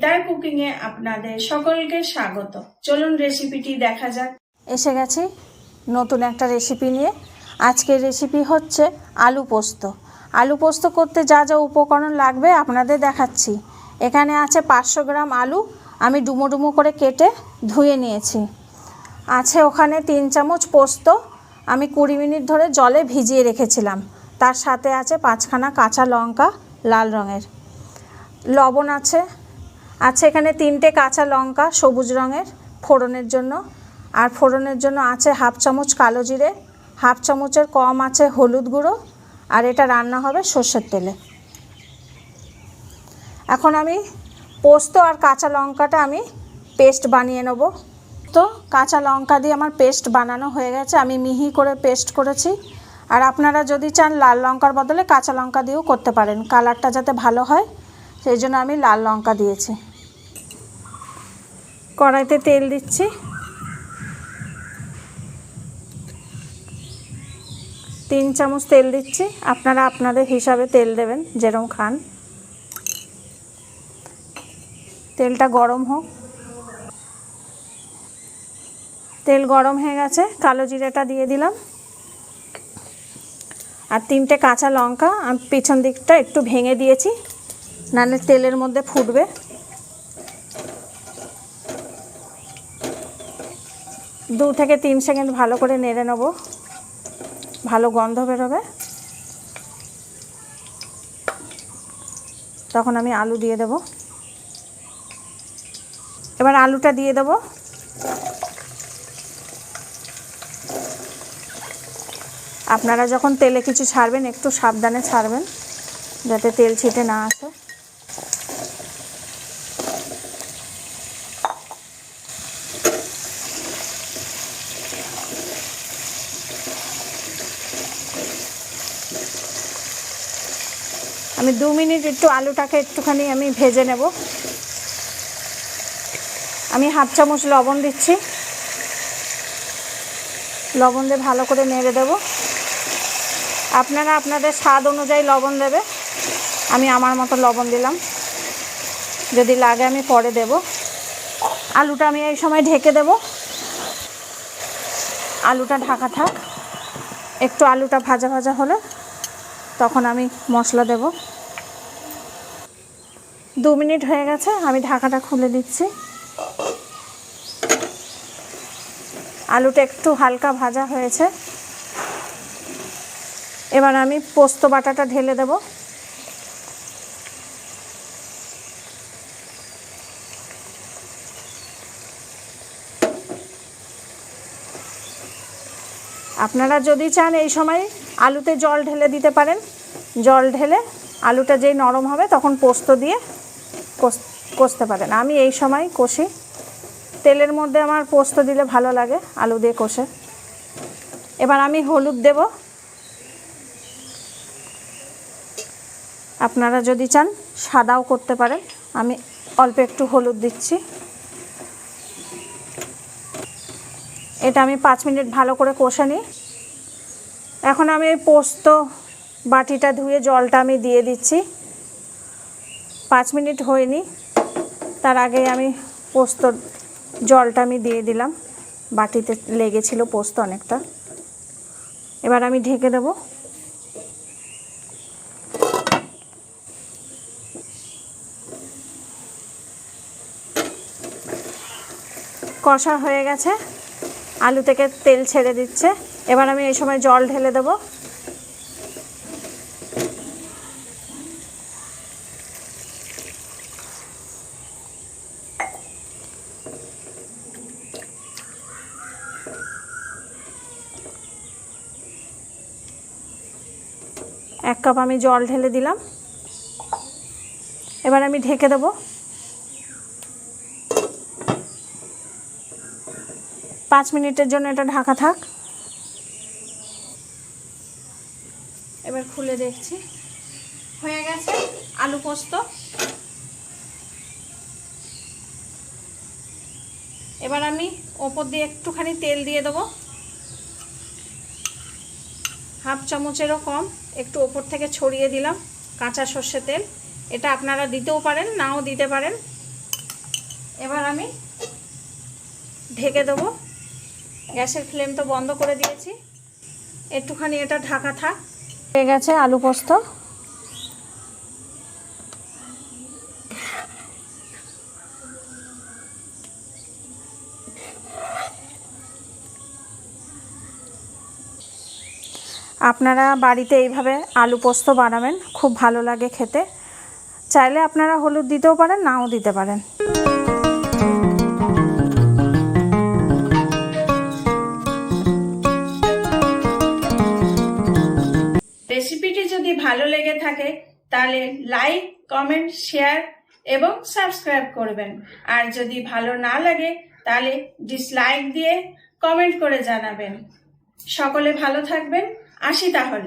মিতার কুকিং এ আপনাদের সকলকে স্বাগত। চলুন রেসিপিটি দেখা যাক। এসে গেছি নতুন একটা রেসিপি নিয়ে। আজকের রেসিপি হচ্ছে আলু পোস্ত। আলু পোস্ত করতে যা যা উপকরণ লাগবে আপনাদের দেখাচ্ছি। এখানে আছে 500 গ্রাম আলু, আমি ডুমো ডুমো করে কেটে ধুয়ে নিয়েছি। আছে ওখানে 3 চামচ পোস্ত, আমি 20 মিনিট ধরে জলে ভিজিয়ে রেখেছিলাম। তার সাথে আছে 5খানা কাঁচা লঙ্কা লাল রঙের। লবণ আছে এখানে 3টে কাঁচা লঙ্কা সবুজ রঙের ফোড়নের জন্য। আর ফোড়নের জন্য আছে 1/2 চামচ কালো জিরে, 1/2 চামচের কম আছে হলুদ গুঁড়ো। আর এটা রান্না হবে সর্ষের তেলে। এখন আমি পোস্ত আর কাঁচা লঙ্কাটা আমি পেস্ট বানিয়ে নেব। তো কাঁচা লঙ্কা দিয়ে আমার পেস্ট বানানো হয়ে গেছে, আমি মিহি করে পেস্ট করেছি। আর আপনারা যদি চান লাল লঙ্কার বদলে কাঁচা লঙ্কা দিয়েও করতে পারেন, কালারটা যাতে ভালো হয় সেই জন্য আমি লাল লঙ্কা দিয়েছি। কড়াইতে তেল দিচ্ছি, 3 চামচ তেল দিচ্ছি। আপনারা আপনাদের হিসাবে তেল দেবেন যেরকম খান। তেলটা গরম হোক। তেল গরম হয়ে গেছে, কালো জিরেটা দিয়ে দিলাম। আর 3টে কাঁচা লঙ্কা আমি পিছন দিকটা একটু ভেঙে দিয়েছি, নাহলে তেলের মধ্যে ফুটবে। দু থেকে 3 সেকেন্ড ভালো করে নেড়ে নেব, ভালো গন্ধ বেরোবে। তখন আমি আলু দিয়ে দেব। এবার আলুটা দিয়ে দেব। আপনারা যখন তেলে কিছু ছাড়বেন একটু সাবধানে ছাড়বেন যাতে তেল ছিটে না আসে। আমি 2 মিনিট একটু আলুটাকে একটুখানি আমি ভেজে নেব। আমি 1/2 চামচ লবণ দিচ্ছি, লবণ দিয়ে ভালো করে নেড়ে দেব। আপনারা আপনাদের স্বাদ অনুযায়ী লবণ দেবে, আমি আমার মতো লবণ দিলাম, যদি লাগে আমি পরে দেব। আলুটা আমি এই সময় ঢেকে দেব। আলুটা ঢাকা থাক, একটু আলুটা ভাজা ভাজা হলে তখন আমি মশলা দেব। 2 মিনিট হয়ে গেছে, আমি ঢাকাটা খুলে দিচ্ছি। আলুটা একটু হালকা ভাজা হয়েছে। এবার আমি পোস্ত বাটাটা ঢেলে দেব। আপনারা যদি চান এই সময় আলুতে জল ঢেলে দিতে পারেন। জল ঢেলে আলুটা যেই নরম হবে তখন পোস্ত দিয়ে কষতে পারেন। আমি এই সময় কষি, তেলের মধ্যে আমার পোস্ত দিলে ভালো লাগে আলু দিয়ে কষে। এবার আমি হলুদ দেব। আপনারা যদি চান সাদাও করতে পারেন, আমি অল্প একটু হলুদ দিচ্ছি। এটা আমি 5 মিনিট ভালো করে কষে নিই। এখন আমি এই পোস্ত বাটিটা ধুয়ে জলটা আমি দিয়ে দিচ্ছি। 5 মিনিট হয়নি, তার আগে আমি পোস্তর জলটা আমি দিয়ে দিলাম। বাটিতে লেগেছিল পোস্ত অনেকটা। এবার আমি ঢেকে দেব। কষা হয়ে গেছে, আলু থেকে তেল ছেড়ে দিচ্ছে। এবার আমি এই সময় জল ঢেলে দেব। এক কাপ আমি জল ঢেলে দিলাম। এবার আমি ঢেকে দেব। 5 মিনিটের জন্য এটা ঢাকা থাক। এবার খুলে দেখছি, হয়ে গেছে আলু পোস্ত। এবার আমি ওপর দিয়ে একটুখানি তেল দিয়ে দেবো, 1/2 চামচেরও কম একটু ওপর থেকে ছড়িয়ে দিলাম কাঁচা সর্ষে তেল। এটা আপনারা দিতেও পারেন, নাও দিতে পারেন। এবার আমি ঢেকে দেবো। গ্যাসের ফ্লেম তো বন্ধ করে দিয়েছি, একটুখানি এটা ঢাকা থাক। হয়ে গেছে আলু পোস্ত। আপনারা বাড়িতে এইভাবে আলু পোস্ত বানাবেন, খুব ভালো লাগে খেতে। চাইলে আপনারা হলুদ দিতেও পারেন, নাও দিতে পারেন। রেসিপিটি যদি ভালো লেগে থাকে তাহলে লাইক, কমেন্ট, শেয়ার এবং সাবস্ক্রাইব করবেন। আর যদি ভালো না লাগে তাহলে ডিসলাইক দিয়ে কমেন্ট করে জানাবেন। সকলে ভালো থাকবেন। আসি তাহলে।